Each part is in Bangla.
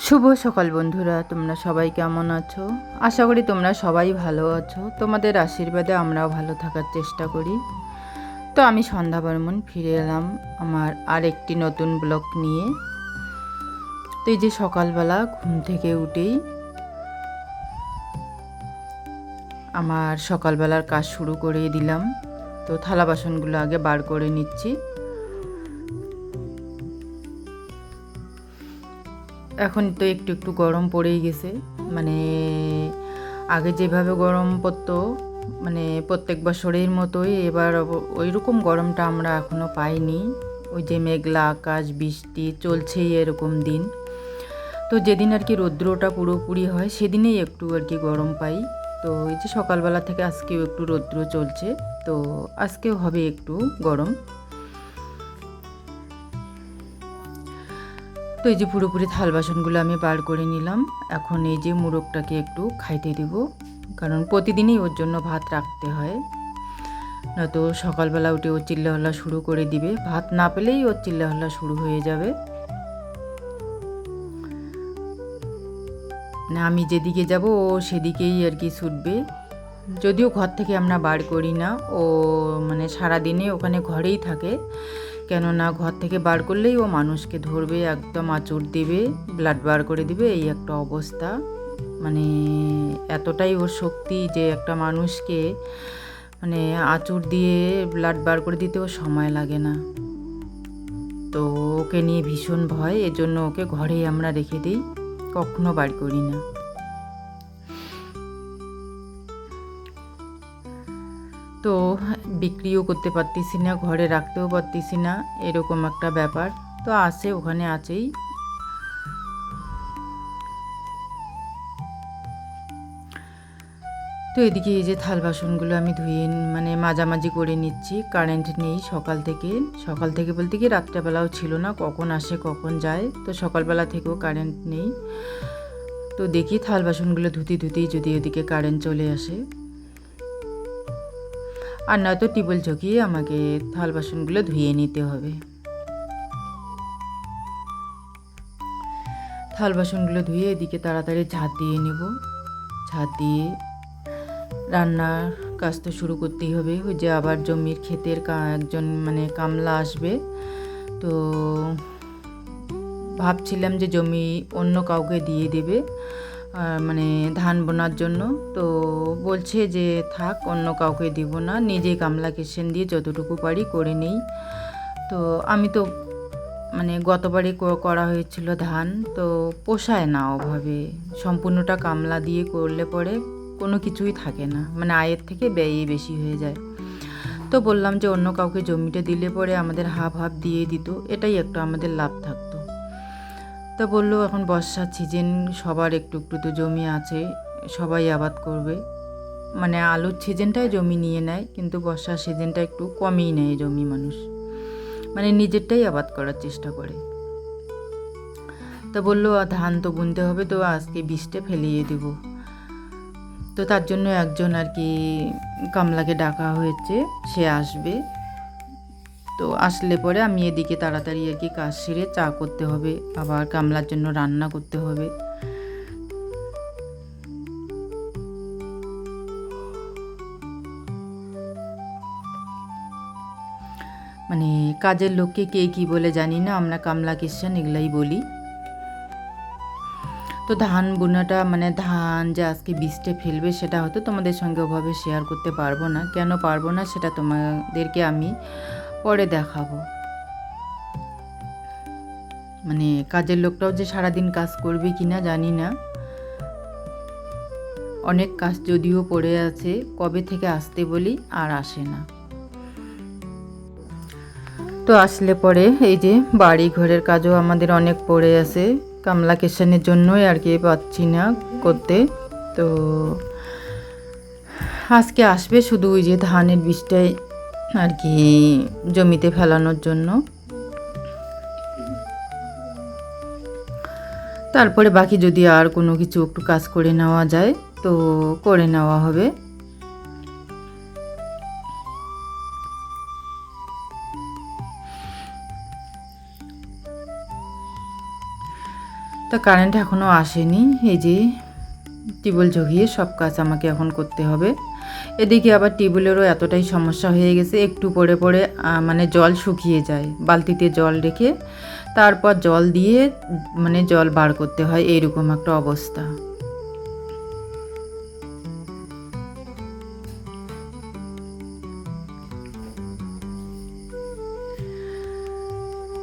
শুভ সকাল বন্ধুরা, তোমরা সবাই কেমন আছো? আশা করি তোমরা সবাই ভালো আছো। তোমাদের আশীর্বাদে আমরাও ভালো থাকার চেষ্টা করি। তো আমি সন্ধ্যা বর্মন ফিরে এলাম আমার আরেকটি নতুন ব্লগ নিয়ে। তো এই যে সকালবেলা ঘুম থেকে উঠেই আমার সকালবেলার কাজ শুরু করে দিলাম। তো থালা বাসনগুলো আগে বার করে নিচ্ছি। এখন তো একটু একটু গরম পড়েই গেছে, মানে আগে যেভাবে গরম পড়তো, মানে প্রত্যেক বছরের মতোই এবার ওই রকম গরমটা আমরা এখনও পাইনি। ওই যে মেঘলা আকাশ, বৃষ্টি চলছেই এরকম দিন। তো যেদিন আর কি রৌদ্রটা পুরোপুরি হয় সেদিনেই একটু আর কি গরম পাই। তো এই যে সকালবেলা থেকে আজকেও একটু রৌদ্র চলছে, তো আজকেও হবে একটু গরম। তো এই যে পুরোপুরি থাল বাসনগুলো আমি বার করে নিলাম। এখন এই যে মোরগটাকে একটু খাইতে দেব, কারণ প্রতিদিনই ওর জন্য ভাত রাখতে হয়, নয়তো সকালবেলা উঠে ও চিল্লাহল্লা শুরু করে দিবে। ভাত না পেলেই ওর চিল্লাহল্লা শুরু হয়ে যাবে। মানে আমি যেদিকে যাব ও সেদিকেই আর কি ছুটবে। যদিও ঘর থেকে আমরা বার করি না, ও মানে সারাদিনে ওখানে ঘরেই থাকে। কেননা ঘর থেকে বার করলেই ও মানুষকে ধরবে, একদম আঁচড় দেবে, ব্লাড বার করে দিবে, এই একটা অবস্থা। মানে এতটাই ওর শক্তি যে একটা মানুষকে মানে আঁচড় দিয়ে ব্লাড বার করে দিতেও সময় লাগে না। তো ওকে নিয়ে ভীষণ ভয়, এজন্য ওকে ঘরেই আমরা রেখে দিই, কখনো বার করি না। তো বিক্রিও করতে পারতেছি না, ঘরে রাখতেও পারতেছি না, এরকম একটা ব্যাপার। তো আছে, ওখানে আছেই। তো এদিকে এই যে থাল বাসনগুলো আমি ধুয়ে মানে মাঝামাঝি করে নিচ্ছি। কারেন্ট নেই সকাল থেকে। সকাল থেকে বলতে কি রাত্রেবেলাও ছিল না, কখন আসে কখন যায়। তো সকালবেলা থেকেও কারেন্ট নেই। তো দেখি থাল বাসনগুলো ধুতেই যদি ওদিকে কারেন্ট চলে আসে, আর নয়তো টিউবওয়েল ঝুঁকিয়ে আমাকে থাল বাসনগুলো ধুয়ে নিতে হবে। থাল বাসনগুলো ধুয়ে এদিকে তাড়াতাড়ি ঝাঁট দিয়ে নেব। ঝাঁট দিয়ে রান্নার কাজ তো শুরু করতেই হবে। ওই যে আবার জমির ক্ষেতের একজন মানে কামলা আসবে। তো ভাবছিলাম যে জমি অন্য কাউকে দিয়ে দেবে, মানে ধান বোনার জন্য। তো বলছে যে থাক, অন্য কাউকে দিব না, নিজেই কামলা কিষেন দিয়ে যতটুকু পারি করে নেই। তো আমি তো মানে গতবারই করা হয়েছিল ধান, তো পোষায় না ওভাবে। সম্পূর্ণটা কামলা দিয়ে করলে পরে কোনো কিছুই থাকে না, মানে আয়ের থেকে ব্যয়ই বেশি হয়ে যায়। তো বললাম যে অন্য কাউকে জমিটা দিলে পরে আমাদের হাফ হাফ দিয়ে দিত, এটাই একটু আমাদের লাভ থাকতো। তো বললো এখন বর্ষার সিজন, সবার একটু একটু তো জমি আছে, সবাই আবাদ করবে। মানে আলুর সিজনটায় জমি নিয়ে নেয়, কিন্তু বর্ষার সিজনটা একটু কমই নেয় জমি মানুষ, মানে নিজেরটাই আবাদ করার চেষ্টা করে। তো বললো ধান তো বুনতে হবে, তো আজকে বীজটা ফেলিয়ে দেব। তো তার জন্য একজন আর কি কামলাকে ডাকা হয়েছে, সে আসবে। তো আসলে পরে আমি এদিকে তাড়াতাড়ি আর কি কাজ সেরে চা করতে হবে, আবার কামলার জন্য রান্না করতে হবে। মানে কাজের লোককে কে কী বলে জানি না, আমরা কামলা কিষান এগুলাই বলি। তো ধান বোনাটা মানে ধান যে আজকে বীজটা ফেলবে সেটা হয়তো তোমাদের সঙ্গে ওভাবে শেয়ার করতে পারবো না। কেন পারবো না সেটা তোমাদেরকে আমি পরে দেখাবো। মানে কাজের লোকটাও যে সারাদিন কাজ করবে কিনা জানি না, অনেক কাজ যদিও পড়ে আছে, কবে থেকে আসতে বলি আর আসে না। তো আসলে পরে এই যে বাড়ি ঘরের কাজও আমাদের অনেক পড়ে আছে, কামলা কিষানের জন্যই আর কি পাচ্ছি না করতে। তো আজকে আসবে শুধু ওই যে ধানের বীজটাই আর কি জমিতে ফেলানোর জন্য। তারপরে বাকি যদি আর কোনো কিছু একটু কাজ করে নেওয়া যায় তো করে নেওয়া হবে। তো কারেন্ট এখনও আসেনি, এই যে টিউবওয়েল ঝুঁকিয়ে সব কাজ আমাকে এখন করতে হবে। এদিকে আবার টিউবওয়েলেরও এতটাই সমস্যা হয়ে গেছে, একটু পরে পরে মানে জল শুকিয়ে যায়, বালতিতে জল রেখে তারপর জল দিয়ে মানে জল বার করতে হয়, এইরকম একটা অবস্থা।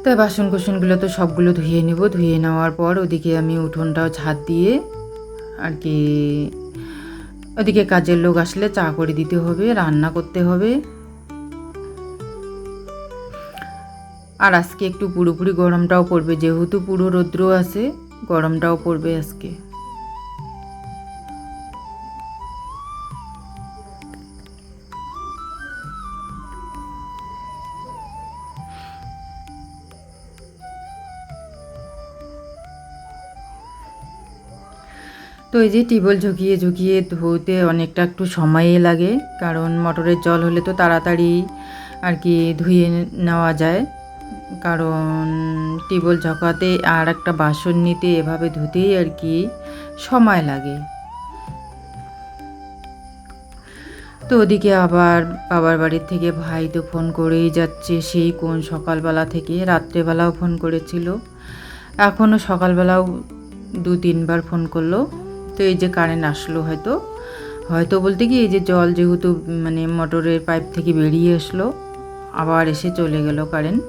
তাই বাসন কুসনগুলো তো সবগুলো ধুয়ে নেব। ধুয়ে নেওয়ার পর ওদিকে আমি উঠোনটাও ঝাঁট দিয়ে আর কি, ওদিকে কাজের লোক আসলে চা করে দিতে হবে, রান্না করতে হবে। আর আজকে একটু পুরোপুরি গরমটাও পড়বে, যেহেতু পুরো রৌদ্র আছে, গরমটাও পড়বে আজকে। তো এই যে টিউবওয়েল ঝুঁকিয়ে ঝুঁকিয়ে ধুতে অনেকটা একটু সময়ই লাগে, কারণ মোটরের জল হলে তো তাড়াতাড়ি আর কি ধুয়ে নেওয়া যায়, কারণ টিউবওয়েল ঝাঁকাতে আর একটা বাসন নিতে এভাবে ধুতেই আর কি সময় লাগে। তো ওদিকে আবার বাবার বাড়ির থেকে ভাই তো ফোন করেই যাচ্ছে, সেই কোন সকালবেলা থেকে, রাত্রেবেলাও ফোন করেছিল, এখনও সকালবেলাও 2-3 বার ফোন করলো। তো এই যে কারেন্ট আসলো, হয়তো হয়তো বলতে কি এই যে জল যেহেতু মানে মোটরের পাইপ থেকে বেরিয়ে আসলো, আবার এসে চলে গেল কারেন্ট।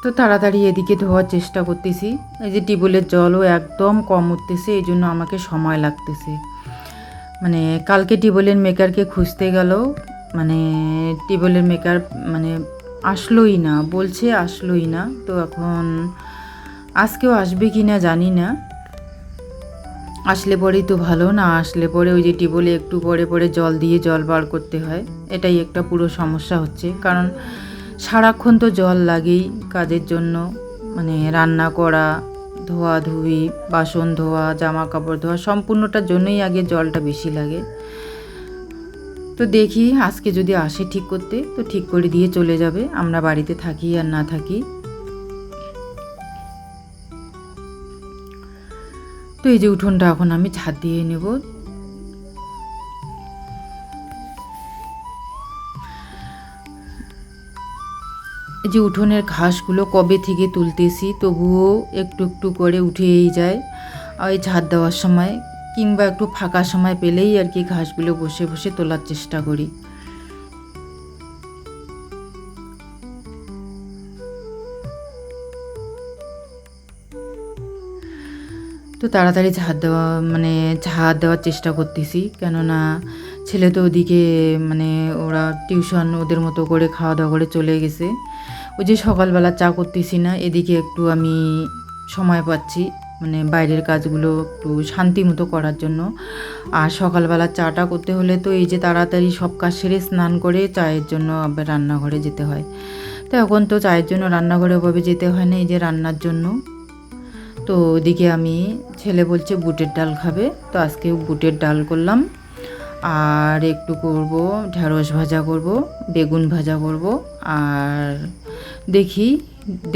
তো তাড়াতাড়ি এদিকে ধোয়ার চেষ্টা করতেছি। এই যে টিউবওয়েলের জলও একদম কম উঠতেছে, এই জন্য আমাকে সময় লাগতেছে। মানে কালকে টিউবওয়েলের মেকারকে খুঁজতে গেল, মানে টিউবওয়েলের মেকার মানে আসলোই না, বলছে আসলোই না। তো এখন আজকেও আসবে কি না জানি না, আসলে পরেই তো ভালো, না আসলে পরে ওই যে টিউবওয়েলে একটু পরে পরে জল দিয়ে জল বার করতে হয়, এটাই একটা পুরো সমস্যা হচ্ছে। কারণ সারাক্ষণ তো জল লাগেই কাজের জন্য, মানে রান্না করা, ধোয়াধুয়ি, বাসন ধোয়া, জামা কাপড় ধোয়া, সম্পূর্ণটার জন্যই আগে জলটা বেশি লাগে। তো দেখি আজকে যদি আসে ঠিক করতে, তো ঠিক করে দিয়ে চলে যাবে, আমরা বাড়িতে থাকি আর না থাকি। তো এই যে উঠোনটা এখন আমি ঝাঁট দিয়ে নেব। এই যে উঠোনের ঘাসগুলো কবে থেকে তুলতেছি, তবুও একটু একটু করে উঠেই যায় ওই ঝাঁট দেওয়ার সময়, কিংবা একটু ফাঁকা সময় পেলেই আর কি ঘাসগুলো বসে বসে তোলার চেষ্টা করি। তো তাড়াতাড়ি ঝাঁট দেওয়ার চেষ্টা করতেছি, কেননা ছেলে তো ওদিকে মানে ওরা টিউশন ওদের মতো করে খাওয়া দাওয়া করে চলে গেছে। ওই যে সকালবেলা চা করতেছি না, এদিকে একটু আমি সময় পাচ্ছি মানে বাইরের কাজগুলো একটু শান্তি মতো করার জন্য। আর সকালবেলা চাটা করতে হলে তো এই যে তাড়াতাড়ি সব কাজ সেরে স্নান করে চায়ের জন্য আবার রান্নাঘরে যেতে হয়। তো এখন তো চায়ের জন্য রান্নাঘরে ওভাবে যেতে হয় না, এই যে রান্নার জন্য। তো ওদিকে আমি, ছেলে বলছে বুটের ডাল খাবে, তো আজকে বুটের ডাল করলাম, আর একটু করব ঢেঁড়স ভাজা করব, বেগুন ভাজা করব, আর দেখি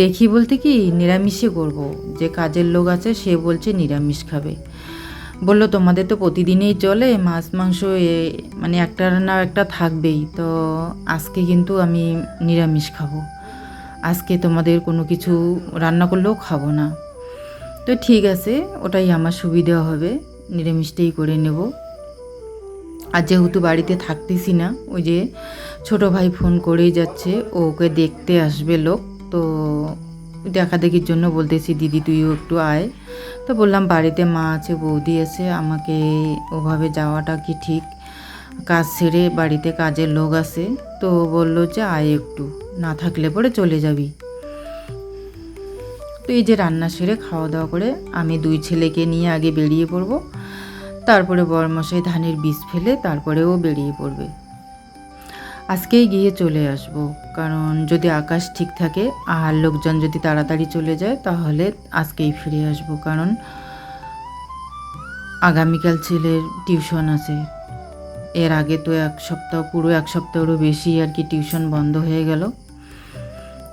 দেখি বলতে কি নিরামিষই করব। যে কাজের লোক আছে সে বলছে নিরামিষ খাবে, বললো তোমাদের তো প্রতিদিনই চলে মাছ মাংস, মানে একটা না একটা থাকবেই, তো আজকে কিন্তু আমি নিরামিষ খাবো, আজকে তোমাদের কোনো কিছু রান্না করলেও খাবো না। তো ঠিক আছে, ওটাই আমার সুবিধা হবে, নিরামিষটাই করে নেব। আর যেহেতু বাড়িতে থাকতেছি না, ওই যে ছোট ভাই ফোন করেই যাচ্ছে, ওকে দেখতে আসবে লোক, তো দেখা দেখির জন্য বলতেছি দিদি তুইও একটু আয়। তো বললাম বাড়িতে মা আছে, বৌদি আছে, আমাকে ওভাবে যাওয়াটা কি ঠিক, কাজ সেরে বাড়িতে কাজের লোক আছে। তো বললো যে আয় একটু, না থাকলে পরে চলে যাবি। তো এই যে রান্না সেরে খাওয়া দাওয়া করে আমি 2 ছেলেকে নিয়ে আগে বেরিয়ে পড়ব, তারপরে বরমশাই ধানের বীজ ফেলে তারপরেও বেরিয়ে পড়বে। আজকেই গিয়ে চলে আসব, কারণ যদি আকাশ ঠিক থাকে আর লোকজন যদি তাড়াতাড়ি চলে যায় তাহলে আজকেই ফিরে আসব, কারণ আগামীকাল ছেলের টিউশন আছে। এর আগে তো পুরো এক সপ্তাহেরও বেশি আর কি টিউশন বন্ধ হয়ে গেল।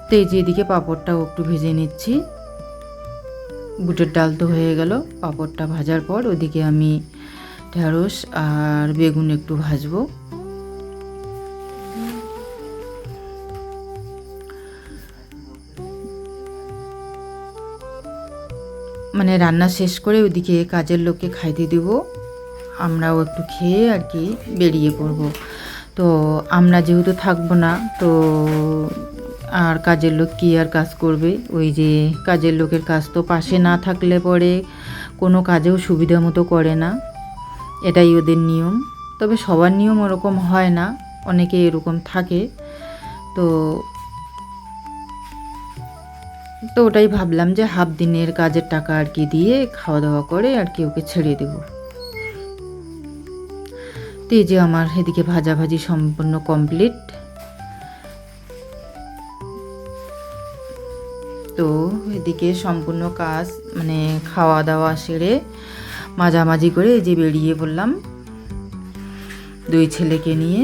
তো এই যে এদিকে পাঁপড়টাও একটু ভেজে নিচ্ছি। বুটের ডাল তো হয়ে গেল, পাঁপড়টা ভাজার পর ওদিকে আমি ঢেঁড়স আর বেগুন একটু ভাজবো। মানে রান্না শেষ করে ওদিকে কাজের লোককে খাইতে দিব, আমরাও একটু খেয়ে আর কি বেরিয়ে পড়ব। তো আমরা যেহেতু থাকবো না, তো আর কাজের লোক কি আর কাজ করবে? ওই যে কাজের লোকের কাজ তো পাশে না থাকলে পরে কোনো কাজেও সুবিধা মতো করে না, এটাই ওদের নিয়ম। তবে সবার নিয়ম ওরকম হয় না, অনেকে এরকম থাকে। তো তো ওটাই ভাবলাম যে হাফ দিনের কাজের টাকা আর কি দিয়ে খাওয়া দাওয়া করে আর কি ওকে ছেড়ে দেব। তো এই যে আমার এদিকে ভাজাভাজি সম্পূর্ণ কমপ্লিট। তো এদিকে সম্পূর্ণ কাজ মানে খাওয়া দাওয়া সেরে মাঝামাঝি করে এই যে বেরিয়ে পড়লাম দুই ছেলেকে নিয়ে।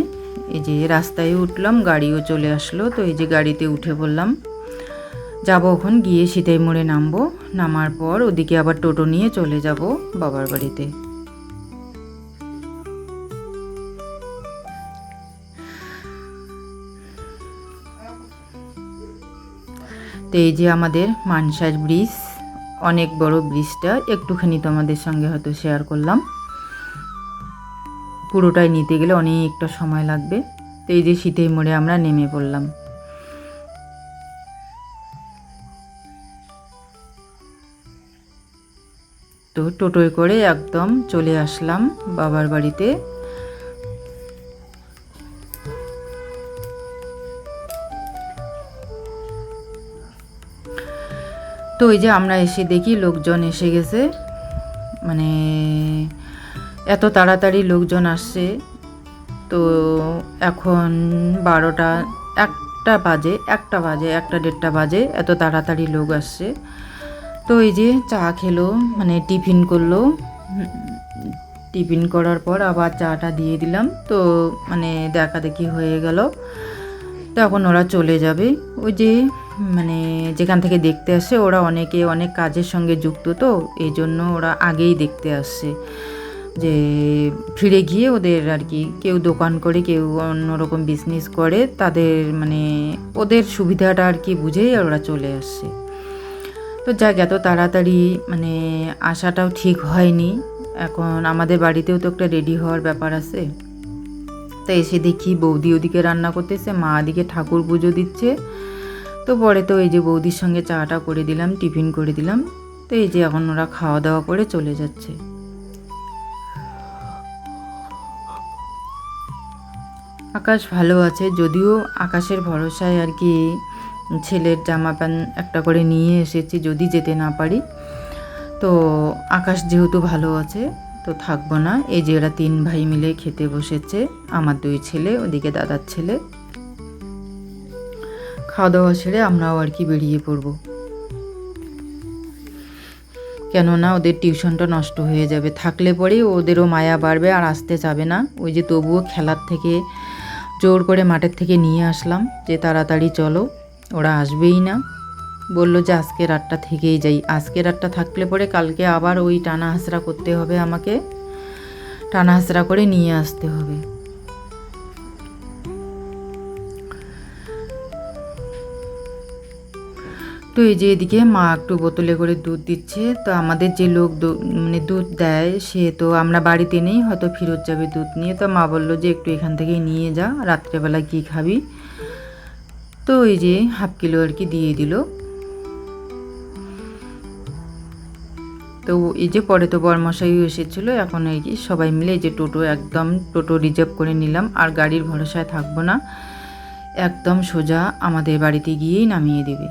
এই যে রাস্তায় উঠলাম, গাড়িও চলে আসলো। তো এই যে গাড়িতে উঠে পড়লাম, যাবো ওখান গিয়ে সিতাই মোড়ে নামবো। নামার পর ওদিকে আবার টোটো নিয়ে চলে যাব বাবার বাড়িতে। তো এই যে আমাদের মানসার ব্রিজ, অনেক বড় ব্রিজটা, একটুখানি তোমাদের সঙ্গে হয়তো শেয়ার করলাম, পুরোটাই নিতে গেলে অনেকটা সময় লাগবে। তো এই যে সিতাই মোড়ে আমরা নেমে পড়লাম। তো টোটোয় করে একদম চলে আসলাম বাবার বাড়িতে। তো ওই যে আমরা এসে দেখি লোকজন এসে গেছে, মানে এত তাড়াতাড়ি লোকজন আসছে। তো এখন 12টা 1টা বাজে, 1টা 1:30 বাজে, এত তাড়াতাড়ি লোক আসছে। তো এই যে চা খেলো, মানে টিফিন করলো। টিফিন করার পর আবার চাটা দিয়ে দিলাম। তো মানে দেখাদেখি হয়ে গেল। তখন ওরা চলে যাবে। ওই যে মানে যেখান থেকে দেখতে আসে ওরা অনেকে অনেক কাজের সঙ্গে যুক্ত, তো এই জন্য ওরা আগেই দেখতে আসছে, যে ফিরে গিয়ে ওদের আর কি কেউ দোকান করে, কেউ অন্যরকম বিজনেস করে, তাদের মানে ওদের সুবিধাটা আর কি বুঝেই ওরা চলে আসছে। তো যাক, এত তাড়াতাড়ি মানে আসাটাও ঠিক হয়নি। এখন আমাদের বাড়িতেও তো একটা রেডি হওয়ার ব্যাপার আছে। তো এসে দেখি বৌদি ওদিকে রান্না করতেছে, মা ওদিকে ঠাকুর পুজো দিচ্ছে। তো পরে তো এই যে বৌদির সঙ্গে চাটা করে দিলাম, টিফিন করে দিলাম। তো এই যে এখন ওরা খাওয়া দাওয়া করে চলে যাচ্ছে। আকাশ ভালো আছে, যদিও আকাশের ভরসায় আর কি ছেলের জামা প্যান্ট একটা করে নিয়ে এসেছি যদি যেতে না পারি। তো আকাশ যেহেতু ভালো আছে তো থাকবো না। এই যে এরা 3 ভাই মিলে খেতে বসেছে, আমার 2 ছেলে, ওদিকে দাদার ছেলে। খাওয়া দাওয়া সেরে আমরাও আর কি বেরিয়ে পড়বো, কেননা ওদের টিউশনটা নষ্ট হয়ে যাবে। থাকলে পরেই ওদেরও মায়া বাড়বে আর আসতে চাবে না। ওই যে তবুও খেলার থেকে জোর করে মাঠের থেকে নিয়ে আসলাম যে তাড়াতাড়ি চলো, ওরা আসবেই না। বলল যে আজকে রাতটা থেকেই যাই। আজকে রাতটা থাকলে পরে কালকে আবার ওই টানা হাসরা করতে হবে, আমাকে টানা হাসরা করে নিয়ে আসতে হবে। তো এই যে এদিকে মা একটু বোতলে করে দুধ দিচ্ছে। তো আমাদের যে লোক মানে দুধ দেয় সে তো আমরা বাড়িতে নেই, হয়তো ফেরত যাবে দুধ নিয়ে। তো মা বললো যে একটু এখান থেকেই নিয়ে যা, রাত্রেবেলা কী খাবি। তো এই যে হাফ কিলো আর কি দিয়ে দিল। তো এই যে পরে তো বরমশাইও এসেছিলো। এখন এই কি সবাই মিলে এই যে একদম টোটো রিজার্ভ করে নিলাম, আর গাড়ির ভরসায় থাকবো না, একদম সোজা আমাদের বাড়িতে গিয়েই নামিয়ে দেবে।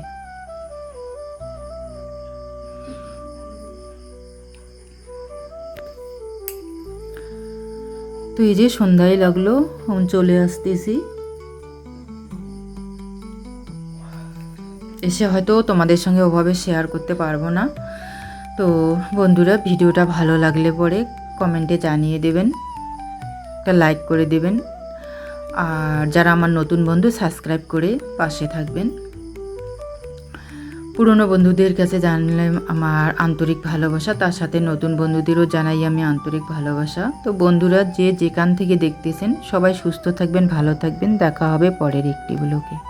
তো এই যে সন্ধ্যায় লাগলো, চলে আসতেছি। এসে হয়তো তোমাদের সঙ্গে ওভাবে শেয়ার করতে পারবো না। তো বন্ধুরা, ভিডিওটা ভালো লাগলে পরে কমেন্টে জানিয়ে দেবেন, একটা লাইক করে দেবেন, আর যারা আমার নতুন বন্ধু সাবস্ক্রাইব করে পাশে থাকবেন। পুরনো বন্ধুদের কাছে জানলাম আমার আন্তরিক ভালোবাসা, তার সাথে নতুন বন্ধুদেরও জানাই আমি আন্তরিক ভালোবাসা। তো বন্ধুরা, যে যেখান থেকে দেখতেছেন সবাই সুস্থ থাকবেন, ভালো থাকবেন। দেখা হবে পরের একটি ব্লগে।